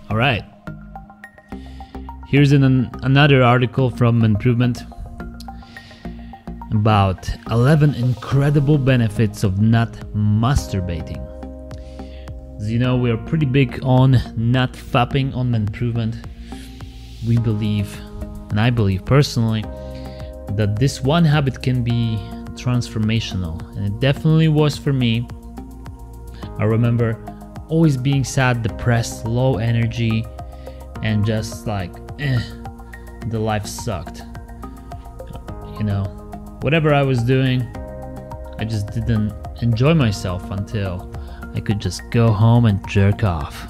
All right. Here's another article from Improvement about 11 incredible benefits of not masturbating. As you know, we're pretty big on not fapping on Improvement. We believe, and I believe personally, that this one habit can be transformational, and it definitely was for me. I remember always being sad, depressed, low energy, and just like, the life sucked. You know, whatever I was doing, I just didn't enjoy myself until I could just go home and jerk off.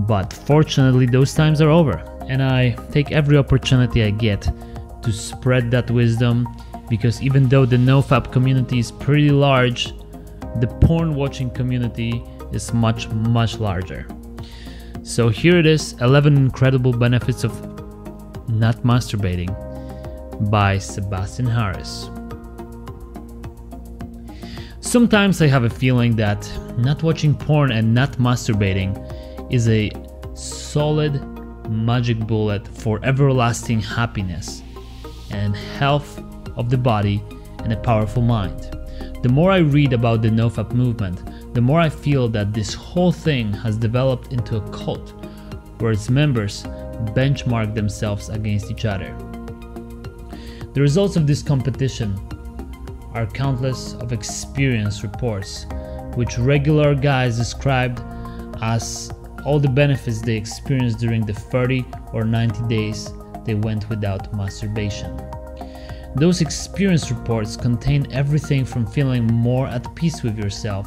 But fortunately, those times are over, and I take every opportunity I get to spread that wisdom, because even though the Nofap community is pretty large, the porn watching community is much, much larger. So here it is, 11 incredible benefits of not masturbating by Sebastian Harris. Sometimes I have a feeling that not watching porn and not masturbating is a solid magic bullet for everlasting happiness and health of the body and a powerful mind. The more I read about the Nofap movement, the more I feel that this whole thing has developed into a cult where its members benchmark themselves against each other. The results of this competition are countless of experience reports, which regular guys described as all the benefits they experienced during the 30 or 90 days they went without masturbation. Those experience reports contain everything from feeling more at peace with yourself,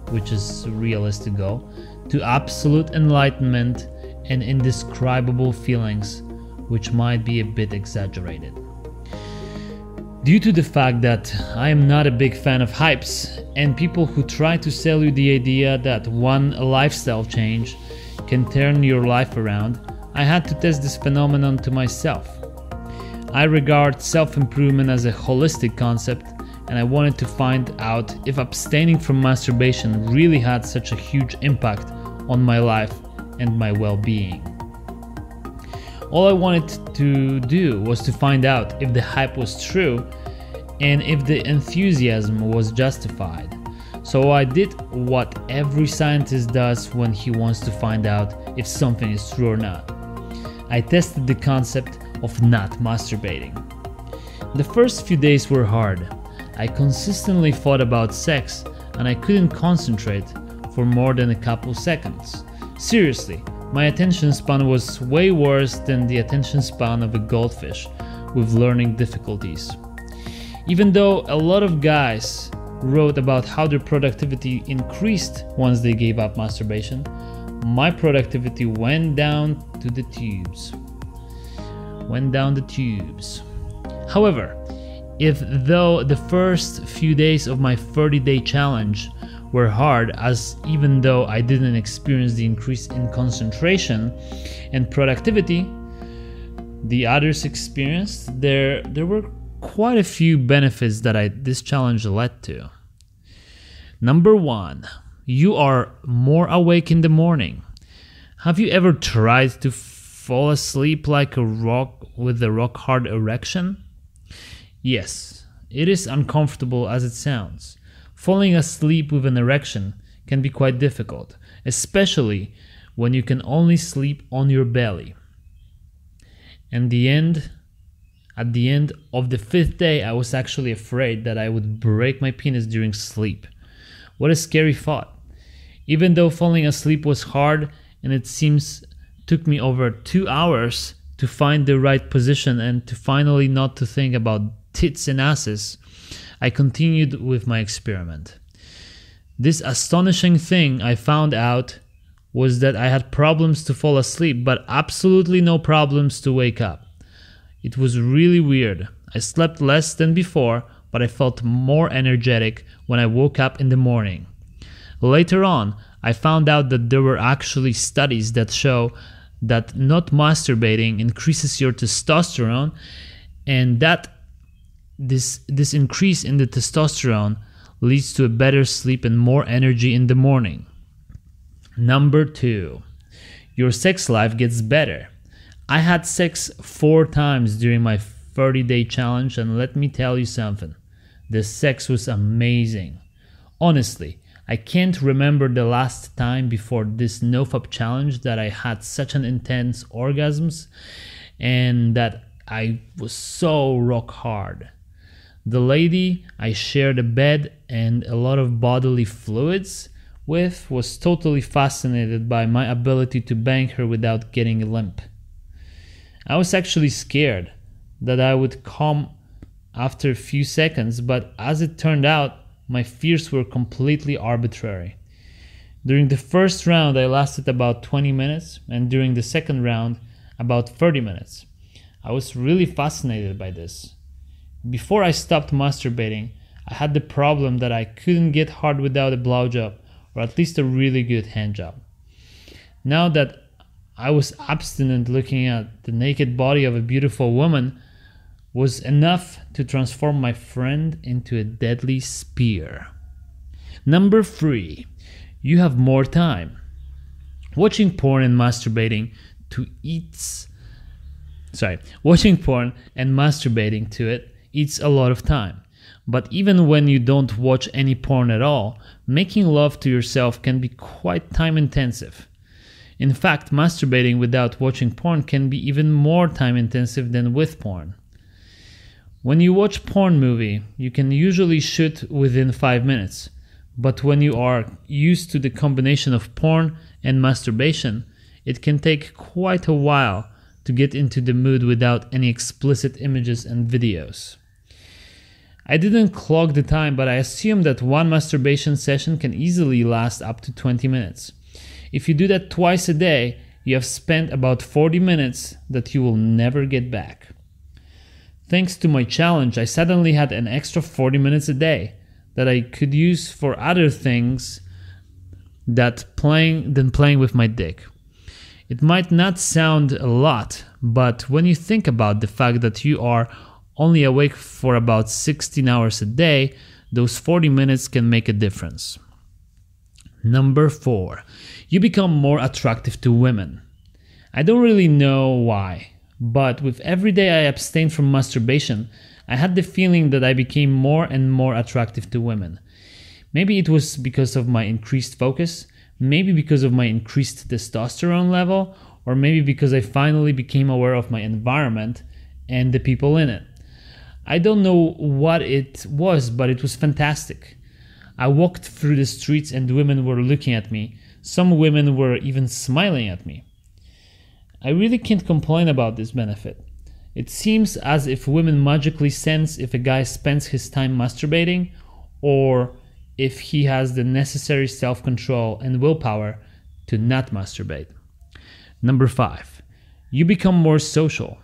which is a realistic goal, to absolute enlightenment and indescribable feelings, which might be a bit exaggerated. Due to the fact that I am not a big fan of hypes and people who try to sell you the idea that one lifestyle change can turn your life around, I had to test this phenomenon to myself. I regard self-improvement as a holistic concept, and I wanted to find out if abstaining from masturbation really had such a huge impact on my life and my well-being. All I wanted to do was to find out if the hype was true and if the enthusiasm was justified. So I did what every scientist does when he wants to find out if something is true or not. I tested the concept of not masturbating. The first few days were hard. I consistently thought about sex and I couldn't concentrate for more than a couple seconds. Seriously, my attention span was way worse than the attention span of a goldfish with learning difficulties. Even though a lot of guys wrote about how their productivity increased once they gave up masturbation, my productivity went down the tubes. However, though the first few days of my 30-day challenge were hard, as even though I didn't experience the increase in concentration and productivity the others experienced, there were quite a few benefits that this challenge led to. Number 1, you are more awake in the morning. Have you ever tried to fall asleep like a rock with a rock-hard erection? Yes, it is uncomfortable as it sounds. Falling asleep with an erection can be quite difficult, especially when you can only sleep on your belly. At the end of the 5th day, I was actually afraid that I would break my penis during sleep. What a scary thought. Even though falling asleep was hard and it seems took me over 2 hours to find the right position and to finally not to think about tits and asses, I continued with my experiment. This astonishing thing I found out was that I had problems to fall asleep, but absolutely no problems to wake up. It was really weird. I slept less than before, but I felt more energetic when I woke up in the morning. Later on, I found out that there were actually studies that show that not masturbating increases your testosterone, and that this increase in the testosterone leads to a better sleep and more energy in the morning. Number 2, your sex life gets better. I had sex 4 times during my 30-day challenge, and let me tell you something. The sex was amazing. Honestly, I can't remember the last time before this Nofap challenge that I had such an intense orgasms and that I was so rock hard. The lady I shared a bed and a lot of bodily fluids with was totally fascinated by my ability to bang her without getting limp. I was actually scared that I would come after a few seconds, but as it turned out, my fears were completely arbitrary. During the first round, I lasted about 20 minutes, and during the second round, about 30 minutes. I was really fascinated by this. Before I stopped masturbating, I had the problem that I couldn't get hard without a blowjob, or at least a really good handjob. Now that I was abstinent, looking at the naked body of a beautiful woman was enough to transform my friend into a deadly spear. Number 3, you have more time. Watching porn and masturbating to it eats a lot of time. But even when you don't watch any porn at all, making love to yourself can be quite time intensive. In fact, masturbating without watching porn can be even more time intensive than with porn. When you watch porn movie, you can usually shoot within 5 minutes. But when you are used to the combination of porn and masturbation, it can take quite a while to get into the mood without any explicit images and videos. I didn't clock the time, but I assume that one masturbation session can easily last up to 20 minutes. If you do that twice a day, you have spent about 40 minutes that you will never get back. Thanks to my challenge, I suddenly had an extra 40 minutes a day that I could use for other things than playing with my dick. It might not sound a lot, but when you think about the fact that you are only awake for about 16 hours a day, those 40 minutes can make a difference. Number 4, you become more attractive to women. I don't really know why, but with every day I abstained from masturbation, I had the feeling that I became more and more attractive to women. Maybe it was because of my increased focus, maybe because of my increased testosterone level, or maybe because I finally became aware of my environment and the people in it. I don't know what it was, but it was fantastic. I walked through the streets and women were looking at me. Some women were even smiling at me. I really can't complain about this benefit. It seems as if women magically sense if a guy spends his time masturbating or if he has the necessary self-control and willpower to not masturbate. Number 5, you become more social.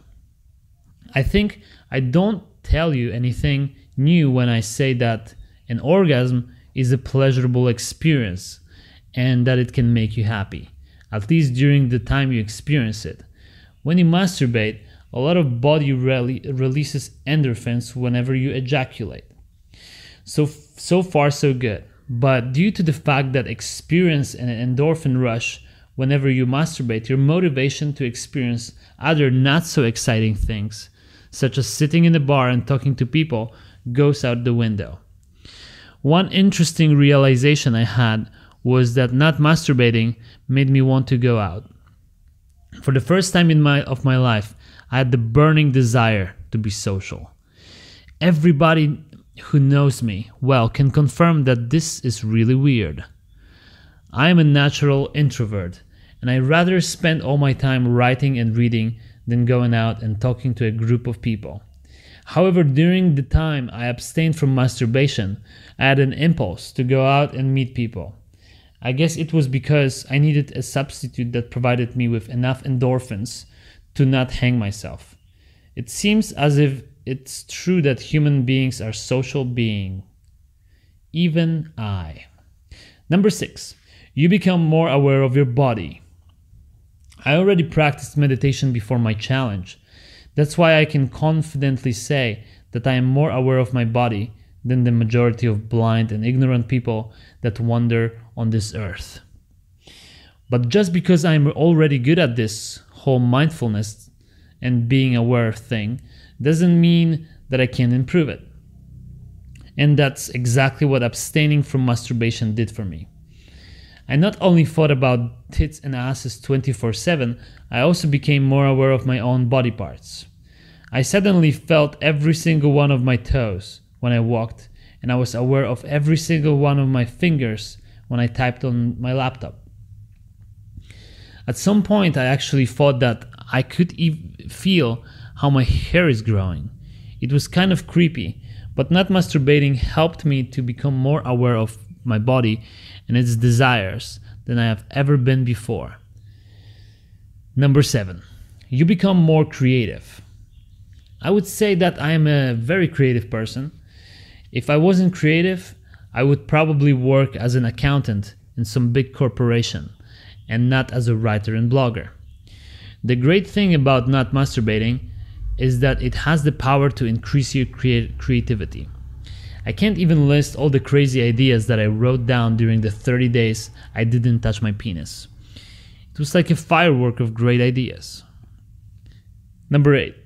I think I don't tell you anything new when I say that an orgasm is a pleasurable experience and that it can make you happy, at least during the time you experience it. When you masturbate, a lot of body releases endorphins whenever you ejaculate. So far so good, but due to the fact that experience an endorphin rush whenever you masturbate, your motivation to experience other not so exciting things, such as sitting in a bar and talking to people, goes out the window. One interesting realization I had was that not masturbating made me want to go out. For the first time in my life, I had the burning desire to be social. Everybody who knows me well can confirm that this is really weird. I am a natural introvert, and I rather spend all my time writing and reading than going out and talking to a group of people. However, during the time I abstained from masturbation, I had an impulse to go out and meet people. I guess it was because I needed a substitute that provided me with enough endorphins to not hang myself. It seems as if it's true that human beings are social beings. Even I. Number 6, you become more aware of your body. I already practiced meditation before my challenge. That's why I can confidently say that I am more aware of my body than the majority of blind and ignorant people that wander on this earth. But just because I'm already good at this whole mindfulness and being aware thing doesn't mean that I can't improve it. And that's exactly what abstaining from masturbation did for me. I not only thought about tits and asses 24/7, I also became more aware of my own body parts. I suddenly felt every single one of my toes when I walked, and I was aware of every single one of my fingers when I typed on my laptop. At some point, I actually thought that I could feel how my hair is growing. It was kind of creepy, but not masturbating helped me to become more aware of my body and its desires than I have ever been before. Number 7, you become more creative. I would say that I am a very creative person. If I wasn't creative, I would probably work as an accountant in some big corporation and not as a writer and blogger. The great thing about not masturbating is that it has the power to increase your creativity. I can't even list all the crazy ideas that I wrote down during the 30 days I didn't touch my penis. It was like a firework of great ideas. Number 8,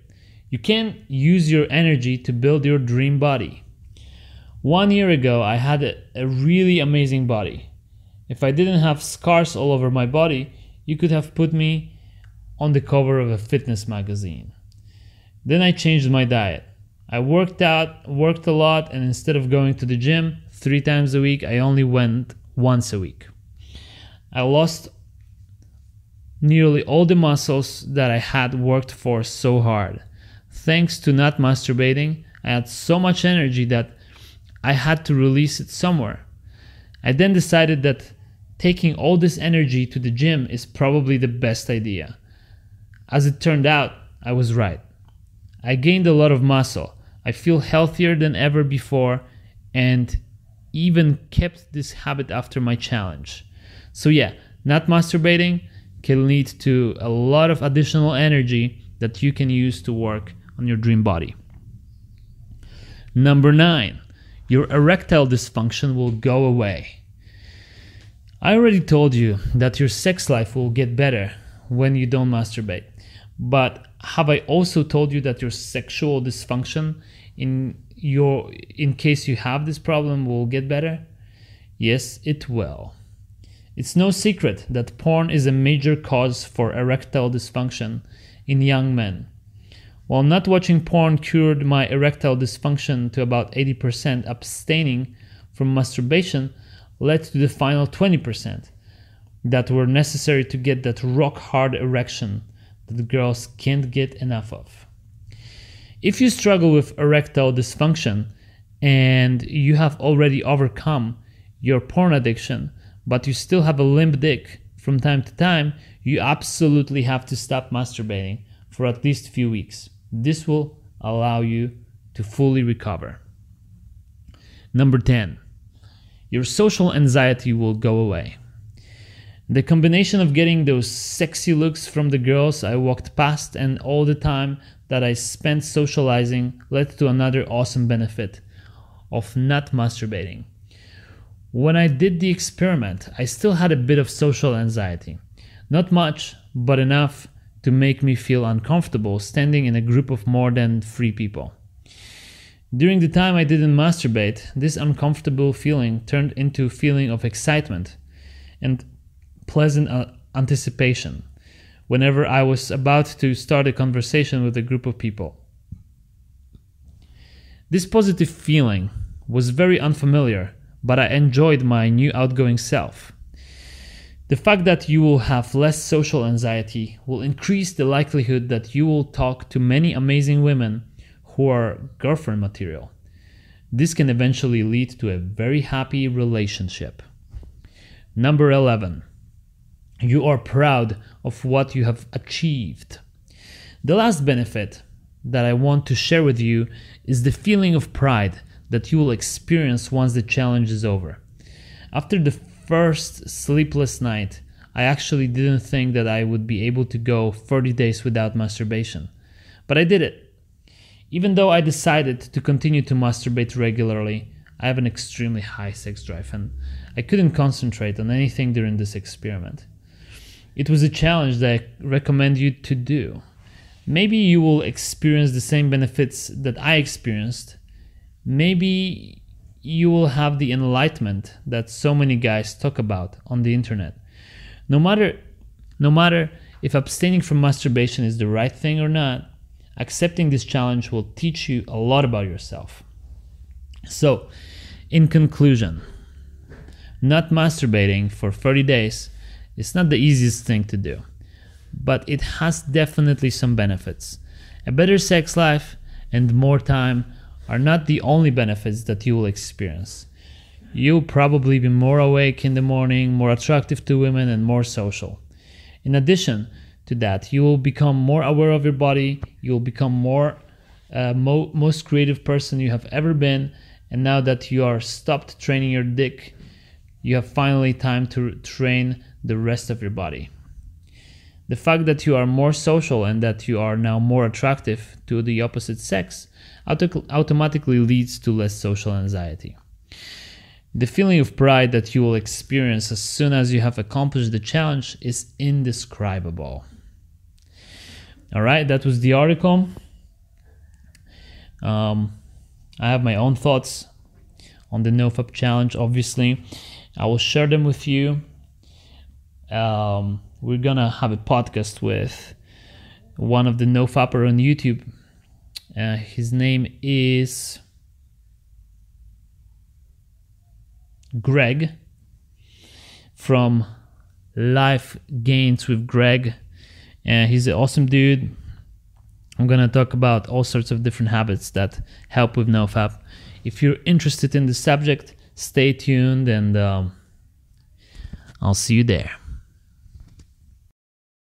you can use your energy to build your dream body. 1 year ago, I had a really amazing body. If I didn't have scars all over my body, you could have put me on the cover of a fitness magazine. Then I changed my diet. I worked a lot, and instead of going to the gym 3 times a week, I only went once a week. I lost nearly all the muscles that I had worked for so hard. Thanks to not masturbating, I had so much energy that I had to release it somewhere. I then decided that taking all this energy to the gym is probably the best idea. As it turned out, I was right. I gained a lot of muscle. I feel healthier than ever before and even kept this habit after my challenge. So yeah, not masturbating can lead to a lot of additional energy that you can use to work on your dream body. Number 9, your erectile dysfunction will go away. I already told you that your sex life will get better when you don't masturbate. But have I also told you that your sexual dysfunction, in case you have this problem, will get better? Yes, it will. It's no secret that porn is a major cause for erectile dysfunction in young men. While not watching porn cured my erectile dysfunction to about 80%, abstaining from masturbation led to the final 20% that were necessary to get that rock-hard erection that girls can't get enough of. If you struggle with erectile dysfunction and you have already overcome your porn addiction, but you still have a limp dick from time to time, you absolutely have to stop masturbating for at least a few weeks. This will allow you to fully recover. Number 10, your social anxiety will go away. The combination of getting those sexy looks from the girls I walked past and all the time that I spent socializing led to another awesome benefit of not masturbating. When I did the experiment, I still had a bit of social anxiety. Not much, but enough to make me feel uncomfortable standing in a group of more than 3 people. During the time I didn't masturbate, this uncomfortable feeling turned into a feeling of excitement and pleasant anticipation whenever I was about to start a conversation with a group of people. This positive feeling was very unfamiliar, but I enjoyed my new outgoing self. The fact that you will have less social anxiety will increase the likelihood that you will talk to many amazing women who are girlfriend material. This can eventually lead to a very happy relationship. Number 11. You are proud of what you have achieved. The last benefit that I want to share with you is the feeling of pride that you will experience once the challenge is over. After the first sleepless night, I actually didn't think that I would be able to go 30 days without masturbation. But I did it. Even though I decided to continue to masturbate regularly, I have an extremely high sex drive and I couldn't concentrate on anything during this experiment. it was a challenge that I recommend you to do. Maybe you will experience the same benefits that I experienced. Maybe you will have the enlightenment that so many guys talk about on the internet. No matter if abstaining from masturbation is the right thing or not, accepting this challenge will teach you a lot about yourself. So, in conclusion, not masturbating for 30 days is not the easiest thing to do, but it has definitely some benefits. A better sex life and more time are not the only benefits that you will experience. You'll probably be more awake in the morning, more attractive to women, and more social. In addition to that, you will become more aware of your body, you will become most creative person you have ever been, and now that you are stopped training your dick, you have finally time to train the rest of your body. The fact that you are more social and that you are now more attractive to the opposite sex automatically leads to less social anxiety. The feeling of pride that you will experience as soon as you have accomplished the challenge is indescribable. Alright, that was the article. I have my own thoughts on the Nofap challenge, obviously. I will share them with you. We're gonna have a podcast with one of the Nofapper on YouTube. His name is Greg from Life Gains with Greg. He's an awesome dude. I'm gonna talk about all sorts of different habits that help with Nofap. If you're interested in the subject, stay tuned, and I'll see you there.